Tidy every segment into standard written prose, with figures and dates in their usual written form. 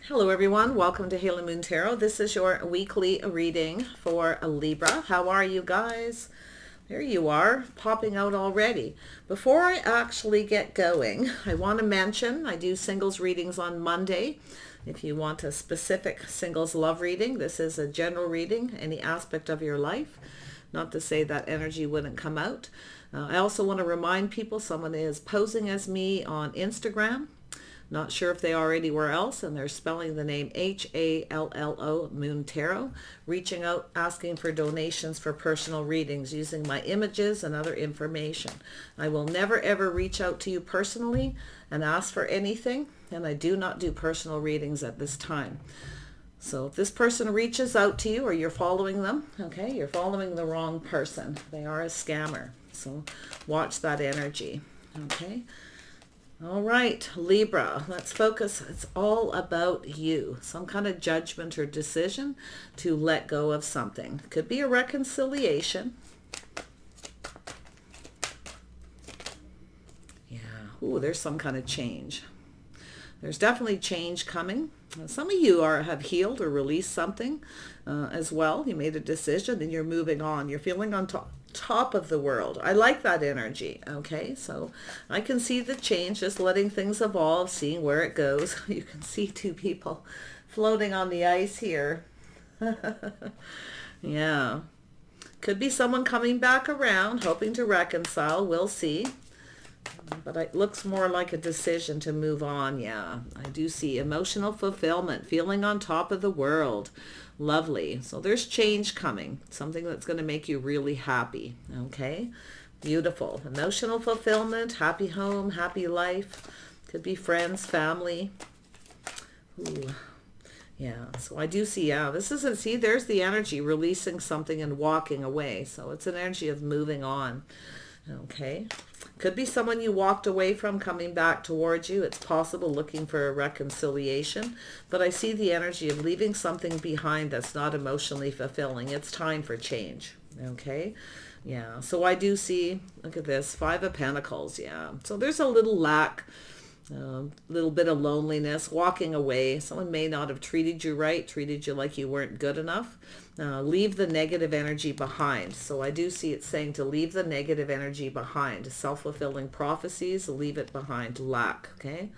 Hello everyone, welcome to Halo Moon Tarot. This is your weekly reading for a Libra. How are you guys? There you are, popping out already. Before I actually get going, I want to mention I do singles readings on Monday. If you want a specific singles love reading, this is a general reading, any aspect of your life. Not to say that energy wouldn't come out. I also want to remind people someone is posing as me on Instagram. Not sure if they are anywhere else, and they're spelling the name Hallo Moon Tarot, reaching out, asking for donations for personal readings using my images and other information. I will never ever reach out to you personally and ask for anything, and I do not do personal readings at this time. So if this person reaches out to you or you're following them, okay, you're following the wrong person. They are a scammer. So watch that energy, okay? All right, Libra, let's focus. It's all about you. Some kind of judgment or decision to let go of something. Could be a reconciliation. Yeah. Ooh, there's some kind of change. There's definitely change coming. Some of you have healed or released something as well. You made a decision and you're moving on. You're feeling on top of the world. I like that energy. Okay, so I can see the change, just letting things evolve, seeing where it goes. You can see two people floating on the ice here. Yeah. Could be someone coming back around, hoping to reconcile. We'll see. But it looks more like a decision to move on. Yeah, I do see emotional fulfillment, feeling on top of the world. Lovely. So there's change coming, something that's going to make you really happy. Okay, beautiful. Emotional fulfillment, happy home, happy life. Could be friends, family. Ooh. Yeah, so I do see, yeah, this isn't, see, there's the energy, releasing something and walking away. So it's an energy of moving on. Okay. Could be someone you walked away from coming back towards you. It's possible looking for a reconciliation. But I see the energy of leaving something behind that's not emotionally fulfilling. It's time for change. Okay. Yeah. So I do see, look at this, Five of Pentacles. Yeah. So there's a little lack, a little bit of loneliness, walking away. Someone may not have treated you right, treated you like you weren't good enough. Leave the negative energy behind. So I do see it saying to leave the negative energy behind. Self-fulfilling prophecies, leave it behind. Lack, okay?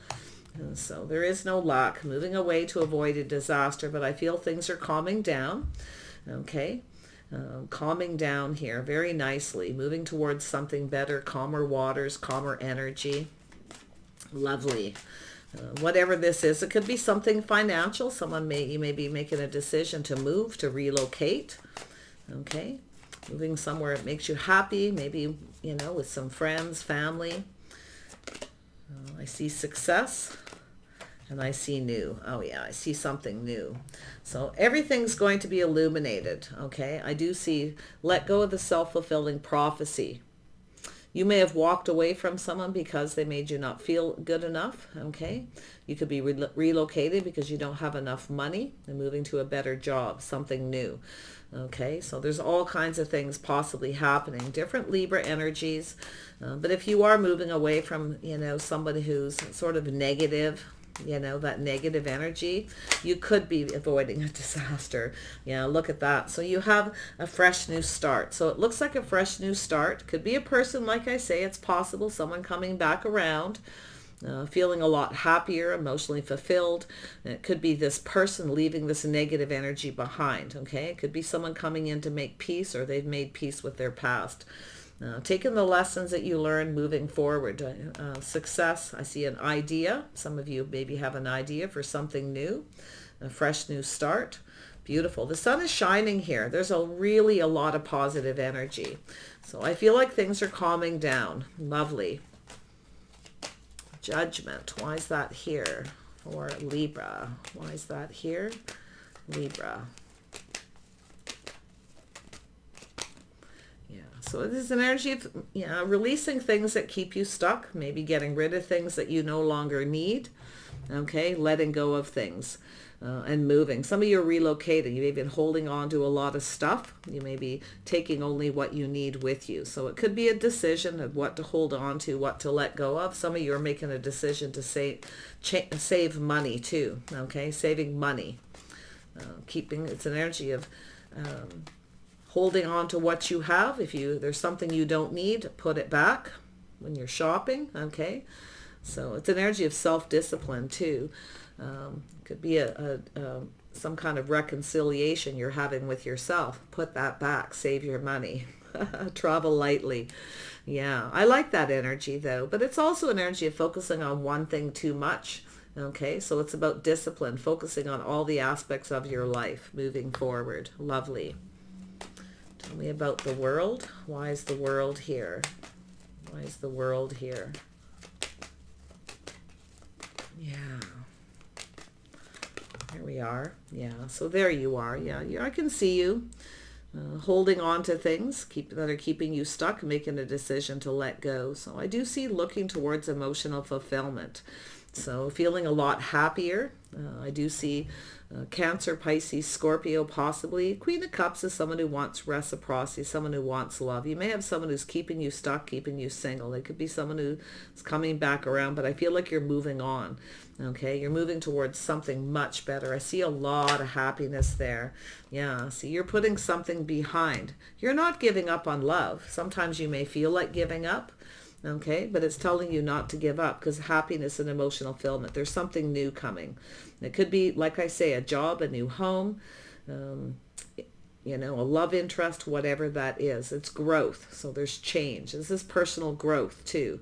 And so there is no lack. Moving away to avoid a disaster, but I feel things are calming down, okay? Calming down here very nicely. Moving towards something better, calmer waters, calmer energy. Lovely. Whatever this is, it could be something financial. You may be making a decision to move, to relocate. Okay. Moving somewhere it makes you happy, maybe, with some friends, family. I see success and I see new. Oh yeah, I see something new. So everything's going to be illuminated. Okay. I do see let go of the self-fulfilling prophecy. You may have walked away from someone because they made you not feel good enough, okay? You could be relocated because you don't have enough money and moving to a better job, something new, okay? So there's all kinds of things possibly happening, different Libra energies. But if you are moving away from, somebody who's sort of negative, that negative energy, you could be avoiding a disaster. Yeah, look at that. So you have a fresh new start. So it looks like a fresh new start. Could be a person, like I say, it's possible, someone coming back around, feeling a lot happier, emotionally fulfilled. And it could be this person leaving this negative energy behind, okay? It could be someone coming in to make peace, or they've made peace with their past. Taking the lessons that you learned moving forward. Success, I see an idea. Some of you maybe have an idea for something new, a fresh new start. Beautiful. The sun is shining here. There's really a lot of positive energy. So I feel like things are calming down. Lovely. Judgment. Why is that here for Libra? Why is that here? Libra. So it is an energy of releasing things that keep you stuck, maybe getting rid of things that you no longer need, okay, letting go of things. And moving. Some of you are relocating. You may be holding on to a lot of stuff. You may be taking only what you need with you. So it could be a decision of what to hold on to, what to let go of. Some of you are making a decision to save money too. Okay, saving money. It's an energy of holding on to what you have. If there's something you don't need, put it back when you're shopping. Okay, so it's an energy of self-discipline too. Could be some kind of reconciliation you're having with yourself. Put that back. Save your money. Travel lightly. Yeah, I like that energy though. But it's also an energy of focusing on one thing too much. Okay, so it's about discipline, focusing on all the aspects of your life, moving forward. Lovely. Tell me about the world. Why is the world here? Why is the world here? Yeah. Here we are. Yeah, so there you are. Yeah, I can see you holding on to things that are keeping you stuck, making a decision to let go. So I do see looking towards emotional fulfillment. So feeling a lot happier. I do see Cancer, Pisces, Scorpio possibly. Queen of Cups is someone who wants reciprocity, someone who wants love. You may have someone who's keeping you stuck, keeping you single. It could be someone who's coming back around, but I feel like you're moving on. Okay, you're moving towards something much better. I see a lot of happiness there. Yeah, see, you're putting something behind. You're not giving up on love. Sometimes you may feel like giving up. Okay, but it's telling you not to give up because happiness and emotional fulfillment, there's something new coming. It could be, like I say, a job, a new home, a love interest, whatever that is. It's growth. So there's change. This is personal growth too.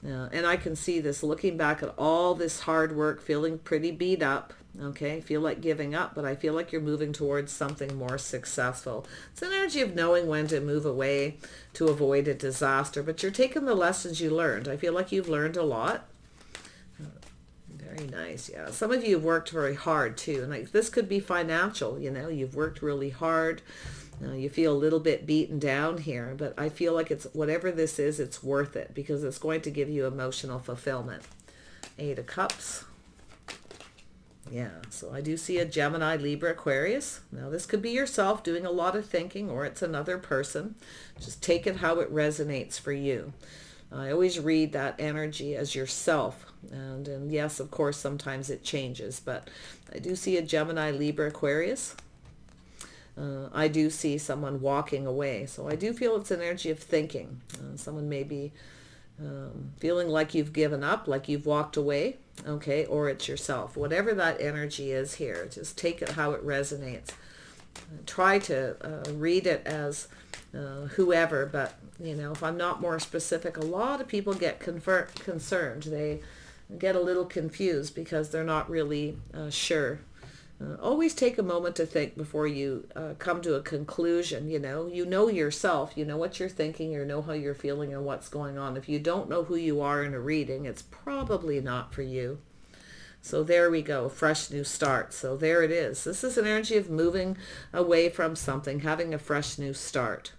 And I can see this looking back at all this hard work, feeling pretty beat up. Okay, feel like giving up, but I feel like you're moving towards something more successful. It's an energy of knowing when to move away to avoid a disaster, but you're taking the lessons you learned. I feel like you've learned a lot. Very nice, yeah. Some of you have worked very hard too, and this could be financial. You've worked really hard. You feel a little bit beaten down here, but I feel like it's whatever this is, it's worth it because it's going to give you emotional fulfillment. 8 of Cups. Yeah, so I do see a Gemini, Libra, Aquarius. Now this could be yourself doing a lot of thinking, or it's another person. Just take it how it resonates for you. I always read that energy as yourself. And yes, of course, sometimes it changes, but I do see a Gemini, Libra, Aquarius. I do see someone walking away. So I do feel it's an energy of thinking. Someone may be feeling like you've given up, like you've walked away, okay, or it's yourself. Whatever that energy is here, just take it how it resonates. Try to read it as whoever, but, if I'm not more specific, a lot of people get concerned. They get a little confused because they're not really sure. Always take a moment to think before you come to a conclusion. You know yourself, you know what you're thinking, you know how you're feeling and what's going on. If you don't know who you are in a reading, it's probably not for you. So there we go, fresh new start. So there it is. This is an energy of moving away from something, having a fresh new start.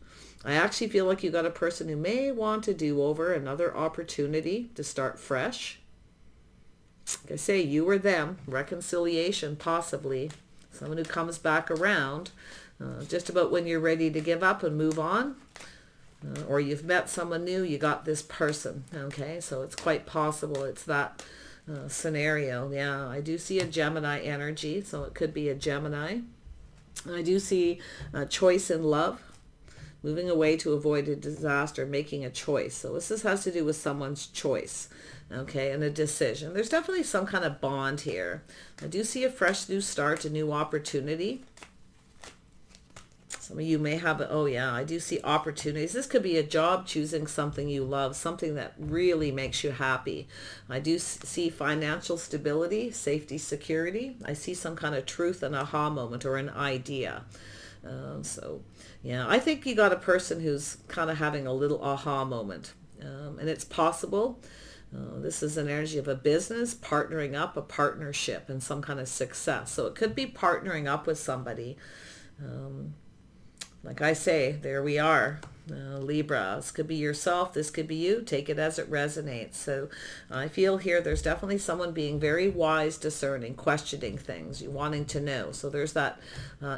I actually feel like you got a person who may want to do over, another opportunity to start fresh. Like I say, you or them, reconciliation possibly, someone who comes back around just about when you're ready to give up and move on, or you've met someone new, you got this person, okay? So it's quite possible it's that scenario. Yeah, I do see a Gemini energy, so it could be a Gemini. I do see a choice in love, moving away to avoid a disaster, making a choice. So this has to do with someone's choice, okay, and a decision. There's definitely some kind of bond here. I do see a fresh new start, a new opportunity. Some of you may have, I do see opportunities. This could be a job, choosing something you love, something that really makes you happy. I do see financial stability, safety, security. I see some kind of truth, an aha moment, or an idea. I think you got a person who's kind of having a little aha moment, and it's possible. This is an energy of a business, partnering up, a partnership, and some kind of success. So it could be partnering up with somebody. like I say, there we are. Libra, this could be yourself, this could be you. Take it as it resonates. So I feel here there's definitely someone being very wise, discerning, questioning things, you wanting to know. So there's that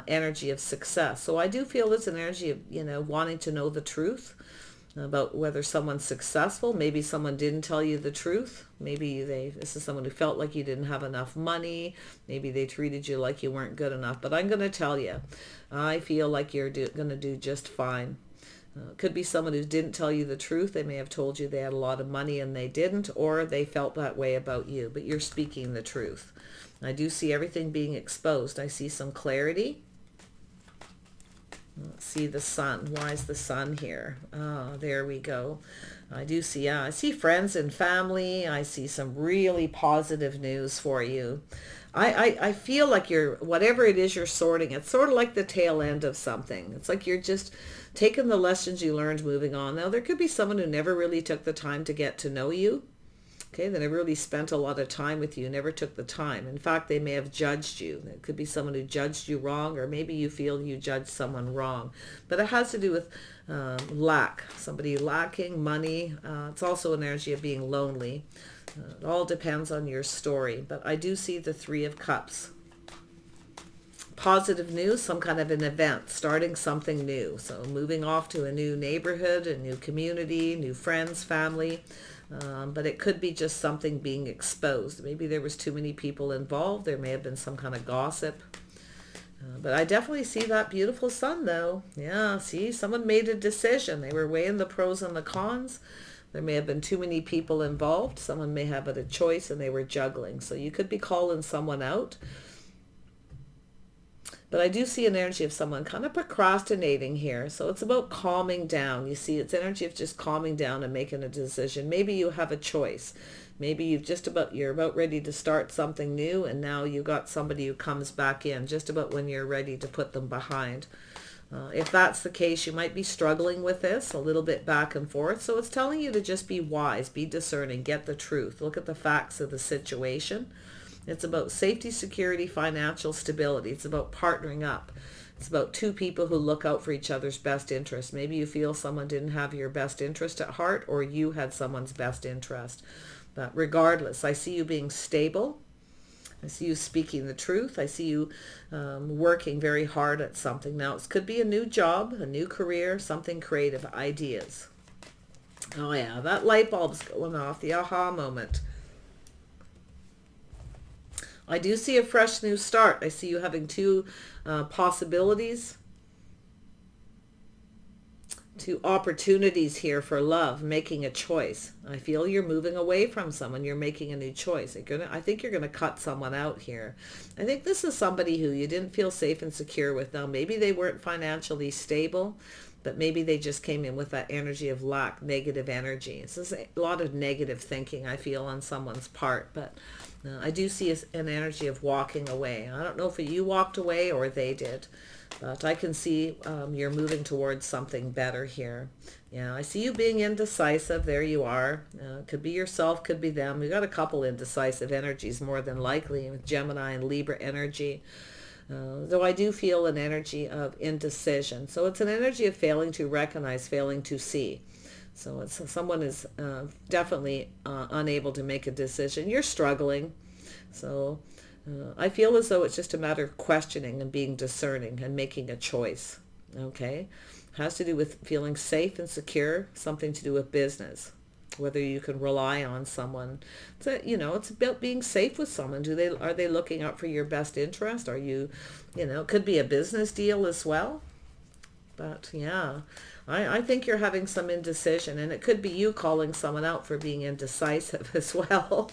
energy of success. So I do feel there's an energy of, wanting to know the truth about whether someone's successful. Maybe someone didn't tell you the truth. Maybe this is someone who felt like you didn't have enough money. Maybe they treated you like you weren't good enough. But I'm going to tell you, I feel like you're going to do just fine. Could be someone who didn't tell you the truth. They may have told you they had a lot of money and they didn't, or they felt that way about you, but you're speaking the truth. I do see everything being exposed. I see some clarity. Let's see the sun. Why is the sun here? Oh, there we go. I do see, I see friends and family. I see some really positive news for you. I feel like whatever it is you're sorting, it's sort of like the tail end of something. It's like you're just taking the lessons you learned, moving on. Now, there could be someone who never really took the time to get to know you. Okay, they never really spent a lot of time with you, never took the time. In fact, they may have judged you. It could be someone who judged you wrong, or maybe you feel you judged someone wrong. But it has to do with lack, somebody lacking money. It's also an energy of being lonely. It all depends on your story. But I do see the Three of Cups. Positive news, some kind of an event, starting something new. So moving off to a new neighborhood, a new community, new friends, family. But it could be just something being exposed. Maybe there was too many people involved. There may have been some kind of gossip. But I definitely see that beautiful sun, though. Yeah, see, someone made a decision. They were weighing the pros and the cons. There may have been too many people involved. Someone may have had a choice and they were juggling. So you could be calling someone out. But I do see an energy of someone kind of procrastinating here. So it's about calming down. You see, it's energy of just calming down and making a decision. Maybe you have a choice. Maybe you're about ready to start something new, and now you got somebody who comes back in just about when you're ready to put them behind. If that's the case, you might be struggling with this a little bit back and forth. So it's telling you to just be wise, be discerning, get the truth, look at the facts of the situation. It's about safety, security, financial stability. It's about partnering up. It's about two people who look out for each other's best interest. Maybe you feel someone didn't have your best interest at heart, or you had someone's best interest. But regardless, I see you being stable. I see you speaking the truth. I see you working very hard at something. Now, it could be a new job, a new career, something creative, ideas. Oh yeah, that light bulb's going off, the aha moment. I do see a fresh new start. I see you having two possibilities, two opportunities here for love, making a choice. I feel you're moving away from someone. You're making a new choice. I think you're going to cut someone out here. I think this is somebody who you didn't feel safe and secure with. Now, maybe they weren't financially stable, but maybe they just came in with that energy of lack, negative energy. This is a lot of negative thinking, I feel, on someone's part. But I do see an energy of walking away. I don't know if you walked away or they did, but I can see you're moving towards something better here. Yeah, I see you being indecisive. There you are. Could be yourself, could be them. We've got a couple indecisive energies more than likely with Gemini and Libra energy. Though I do feel an energy of indecision. So it's an energy of failing to recognize, failing to see. So it's someone is definitely unable to make a decision. You're struggling. So I feel as though it's just a matter of questioning and being discerning and making a choice. Okay? Has to do with feeling safe and secure, something to do with business. Whether you can rely on someone. It's about being safe with someone. Are they looking out for your best interest? Are you, it could be a business deal as well. But yeah, I think you're having some indecision, and it could be you calling someone out for being indecisive as well.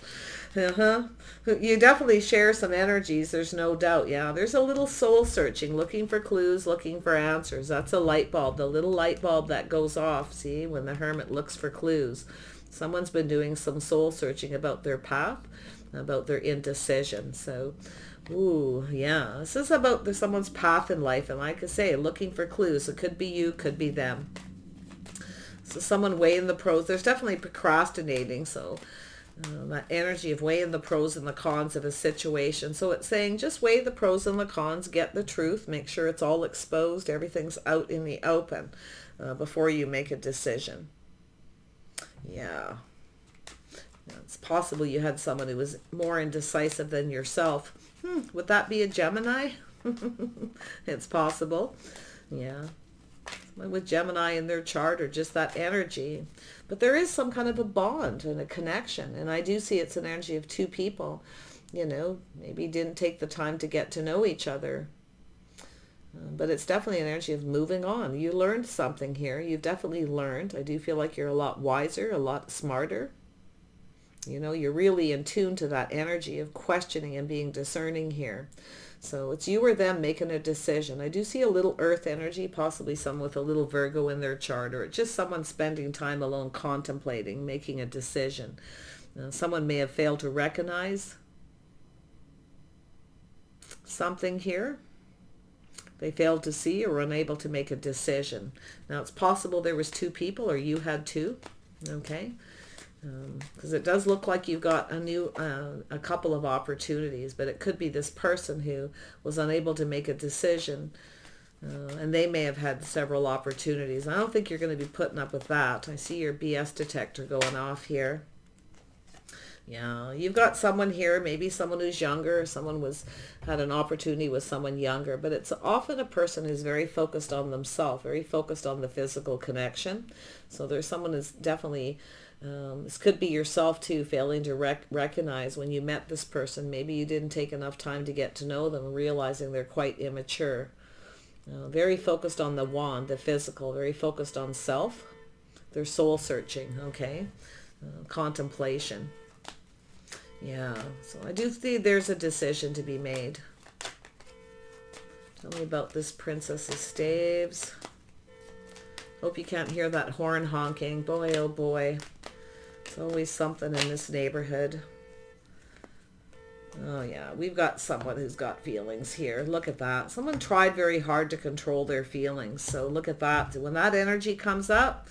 You definitely share some energies, there's no doubt. Yeah, there's a little soul searching, looking for clues, looking for answers. That's a light bulb, the little light bulb that goes off, see, when the hermit looks for clues. Someone's been doing some soul searching about their path, about their indecision. So, ooh, yeah, this is about someone's path in life. And like I say, looking for clues. It could be you, could be them. So someone weighing the pros. There's definitely procrastinating. So That energy of weighing the pros and the cons of a situation. So it's saying just weigh the pros and the cons, get the truth, make sure it's all exposed, everything's out in the open before you make a decision. Yeah. It's possible you had someone who was more indecisive than yourself. Would that be a Gemini? It's possible. Yeah. Someone with Gemini in their chart, or just that energy. But there is some kind of a bond and a connection. And I do see it's an energy of two people, maybe didn't take the time to get to know each other. But it's definitely an energy of moving on. You learned something here. You've definitely learned. I do feel like you're a lot wiser, a lot smarter. You're really in tune to that energy of questioning and being discerning here. So it's you or them making a decision. I do see a little earth energy, possibly someone with a little Virgo in their chart, or just someone spending time alone contemplating, making a decision. Someone may have failed to recognize something here. They failed to see or were unable to make a decision. Now it's possible there was two people, or you had two. Okay. Because it does look like you've got a couple of opportunities, but it could be this person who was unable to make a decision, and they may have had several opportunities. I don't think you're going to be putting up with that. I see your BS detector going off here. Yeah, you've got someone here, maybe someone who's younger, someone had an opportunity with someone younger, but it's often a person who's very focused on themselves, very focused on the physical connection. So there's someone who's definitely, this could be yourself too, failing to recognize when you met this person, maybe you didn't take enough time to get to know them, realizing they're quite immature. Very focused on the wand, the physical, very focused on self. They're soul searching, okay? Contemplation. Yeah, so I do think there's a decision to be made. Tell me about this Princess of Staves. Hope you can't hear that horn honking. Boy, oh boy. It's always something in this neighborhood. Oh yeah, we've got someone who's got feelings here. Look at that. Someone tried very hard to control their feelings. So look at that. When that energy comes up,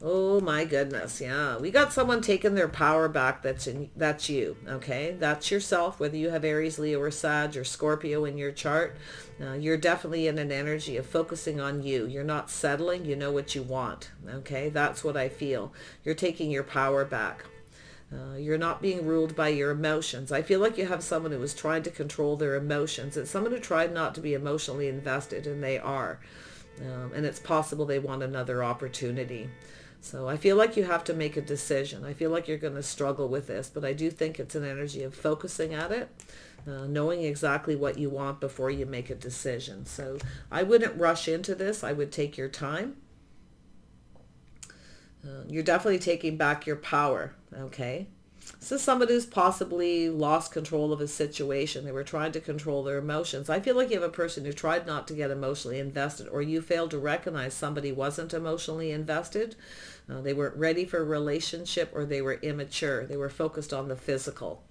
oh my goodness, yeah. We got someone taking their power back. That's you, okay? That's yourself, whether you have Aries, Leo, or Sag, or Scorpio in your chart. You're definitely in an energy of focusing on you. You're not settling. You know what you want, okay? That's what I feel. You're taking your power back. You're not being ruled by your emotions. I feel like you have someone who was trying to control their emotions. It's someone who tried not to be emotionally invested, and they are. And it's possible they want another opportunity. So I feel like you have to make a decision. I feel like you're going to struggle with this, but I do think it's an energy of focusing at it, knowing exactly what you want before you make a decision. So I wouldn't rush into this. I would take your time. You're definitely taking back your power, okay? This is somebody who's possibly lost control of a situation. They were trying to control their emotions. I feel like you have a person who tried not to get emotionally invested, or you failed to recognize somebody wasn't emotionally invested. They weren't ready for a relationship, or they were immature. They were focused on the physical,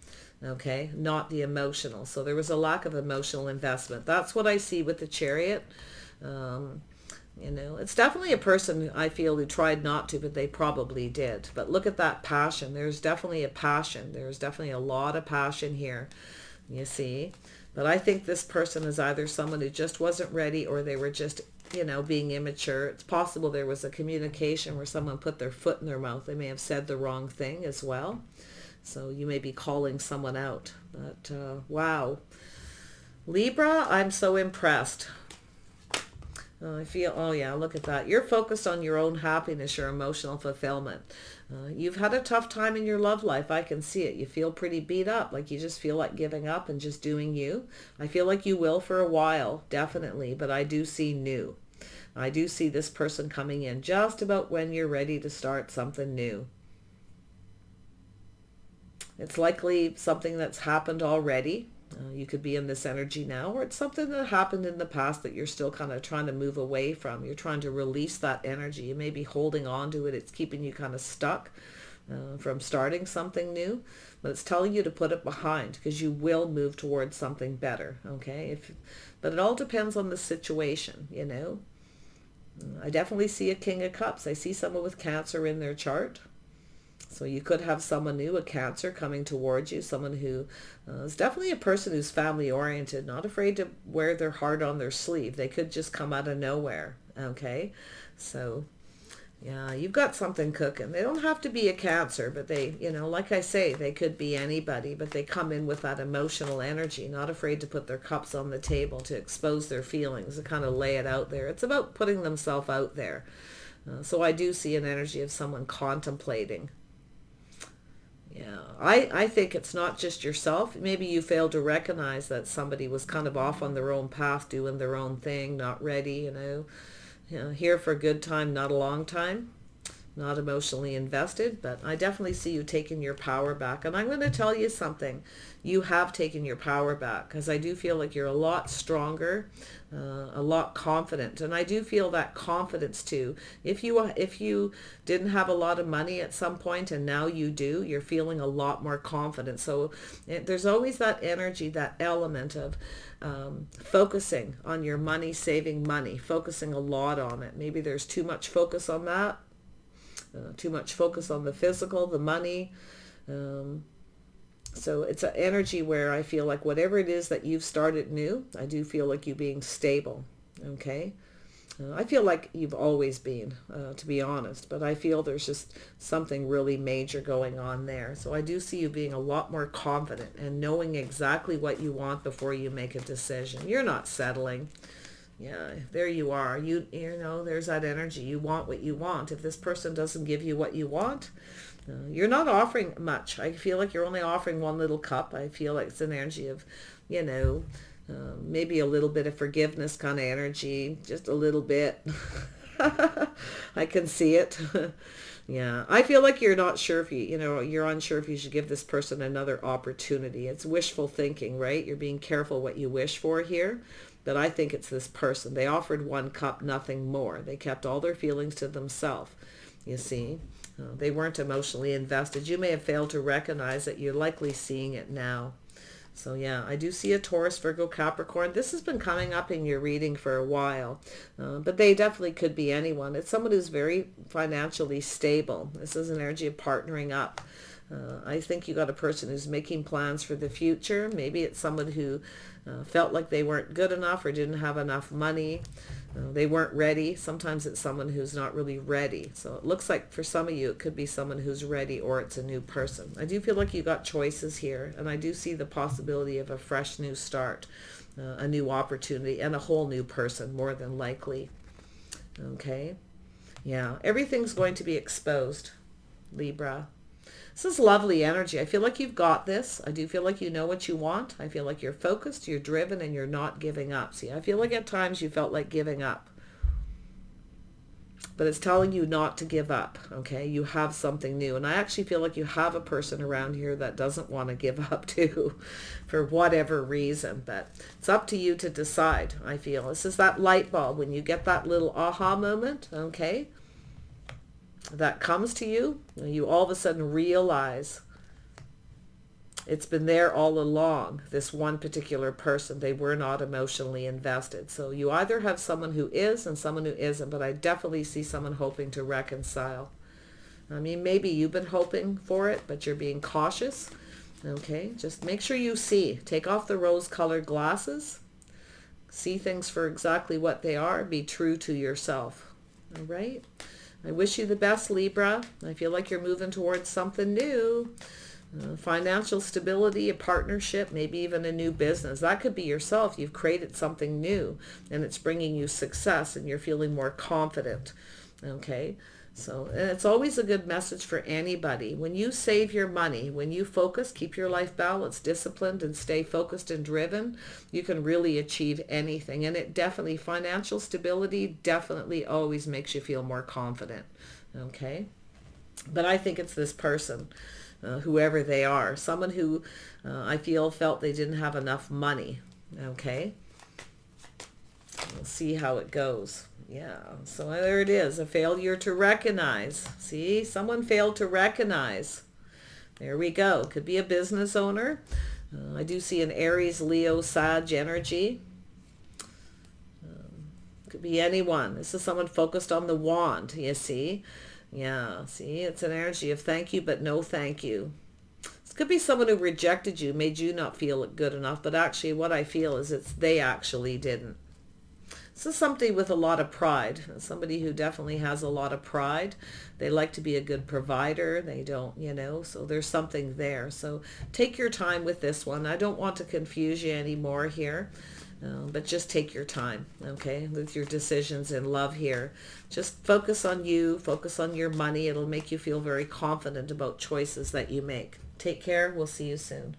okay, not the emotional. So there was a lack of emotional investment. That's what I see with the Chariot. It's definitely a person I feel who tried not to, but they probably did. But look at that passion. There's definitely a passion. There's definitely a lot of passion here, you see. But I think this person is either someone who just wasn't ready, or they were just, being immature. It's possible there was a communication where someone put their foot in their mouth. They may have said the wrong thing as well. So you may be calling someone out. But wow. Libra, I'm so impressed. I feel, oh yeah, look at that. You're focused on your own happiness, your emotional fulfillment. You've had a tough time in your love life. I can see it. You feel pretty beat up, like you just feel like giving up and just doing you. I feel like you will for a while, definitely, but I do see new. I do see this person coming in just about when you're ready to start something new. It's likely something that's happened already. You could be in this energy now, or it's something that happened in the past that you're still kind of trying to move away from. You're trying to release that energy. You may be holding on to it. It's keeping you kind of stuck from starting something new, but it's telling you to put it behind, because you will move towards something better, okay? But it all depends on the situation, I definitely see a King of Cups. I see someone with Cancer in their chart. So you could have someone new, a Cancer, coming towards you, someone who is definitely a person who's family oriented, not afraid to wear their heart on their sleeve. They could just come out of nowhere, okay? So yeah, you've got something cooking. They don't have to be a Cancer, but they, like I say, they could be anybody, but they come in with that emotional energy, not afraid to put their cups on the table, to expose their feelings, to kind of lay it out there. It's about putting themselves out there. So I do see an energy of someone contemplating. Yeah, I think it's not just yourself. Maybe you failed to recognize that somebody was kind of off on their own path, doing their own thing, not ready, here for a good time, not a long time, not emotionally invested. But I definitely see you taking your power back. And I'm going to tell you something. You have taken your power back, because I do feel like you're a lot stronger, a lot confident. And I do feel that confidence too. If you didn't have a lot of money at some point and now you do, you're feeling a lot more confident. So there's always that energy, that element of focusing on your money, saving money, focusing a lot on it. Maybe there's too much focus on that, too much focus on the physical, the money. So it's an energy where I feel like whatever it is that you've started new, I do feel like you being stable, okay? I feel like you've always been, to be honest, but I feel there's just something really major going on there. So I do see you being a lot more confident and knowing exactly what you want before you make a decision. You're not settling. Yeah, there you are. You know, there's that energy. You want what you want. If this person doesn't give you what you want, you're not offering much. I feel like you're only offering one little cup. I feel like it's an energy of, maybe a little bit of forgiveness kind of energy, just a little bit. I can see it. Yeah, I feel like you're not sure if you're unsure if you should give this person another opportunity. It's wishful thinking, right? You're being careful what you wish for here. But I think it's this person. They offered one cup, nothing more. They kept all their feelings to themselves, you see. They weren't emotionally invested. You may have failed to recognize that. You're likely seeing it now. So yeah, I do see a Taurus, Virgo, Capricorn. This has been coming up in your reading for a while, but they definitely could be anyone. It's someone who's very financially stable. This is an energy of partnering up. I think you got a person who's making plans for the future. Maybe it's someone who felt like they weren't good enough or didn't have enough money. They weren't ready. Sometimes it's someone who's not really ready. So it looks like for some of you, it could be someone who's ready, or it's a new person. I do feel like you got choices here, and I do see the possibility of a fresh new start, a new opportunity, and a whole new person, more than likely. Okay? Yeah, everything's going to be exposed, Libra. This is lovely energy. I feel like you've got this. I do feel like you know what you want. I feel like you're focused, you're driven, and you're not giving up. See, I feel like at times you felt like giving up. But it's telling you not to give up, okay? You have something new. And I actually feel like you have a person around here that doesn't want to give up too, for whatever reason. But it's up to you to decide, I feel. This is that light bulb. When you get that little aha moment, okay? That comes to you, you all of a sudden realize it's been there all along, this one particular person. They were not emotionally invested. So you either have someone who is and someone who isn't, but I definitely see someone hoping to reconcile. I mean, maybe you've been hoping for it, but you're being cautious. Okay, just make sure you see. Take off the rose-colored glasses. See things for exactly what they are. Be true to yourself. All right? I wish you the best, Libra. I feel like you're moving towards something new. Financial stability, a partnership, maybe even a new business. That could be yourself. You've created something new and it's bringing you success and you're feeling more confident. Okay? So, and it's always a good message for anybody. When you save your money, when you focus, keep your life balanced, disciplined, and stay focused and driven, you can really achieve anything. And it definitely, financial stability definitely always makes you feel more confident. Okay? But I think it's this person, whoever they are, someone who I feel felt they didn't have enough money. Okay? We'll see how it goes. Yeah, so there it is, a failure to recognize. See, someone failed to recognize. There we go. Could be a business owner. I do see an Aries, Leo, Sag energy. Could be anyone. This is someone focused on the wand, you see. Yeah, see, it's an energy of thank you, but no thank you. This could be someone who rejected you, made you not feel good enough, but actually what I feel is it's they actually didn't. This is somebody with a lot of pride, somebody who definitely has a lot of pride. They like to be a good provider. They don't, so there's something there. So take your time with this one. I don't want to confuse you anymore here. But just take your time, okay, with your decisions in love here. Just focus on you, focus on your money. It'll make you feel very confident about choices that you make. Take care. We'll see you soon.